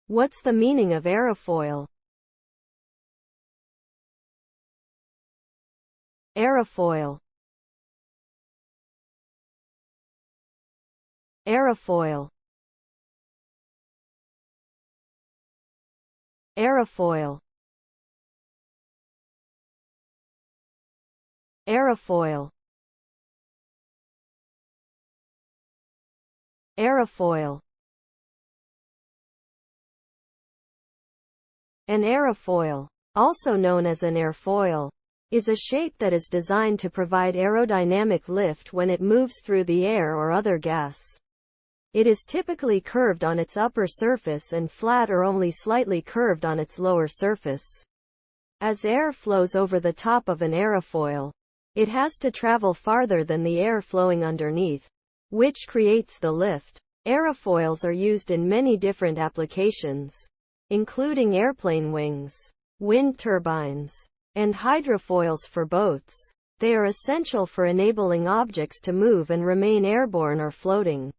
What's the meaning of aerofoil? Aerofoil. Aerofoil. Aerofoil. Aerofoil. Aerofoil. An aerofoil, also known as an airfoil, is a shape that is designed to provide aerodynamic lift when it moves through the air or other gas. It is typically curved on its upper surface and flat or only slightly curved on its lower surface. As air flows over the top of an aerofoil, it has to travel farther than the air flowing underneath, which creates the lift. Aerofoils are used in many different applications, including airplane wings, wind turbines, and hydrofoils for boats. They are essential for enabling objects to move and remain airborne or floating.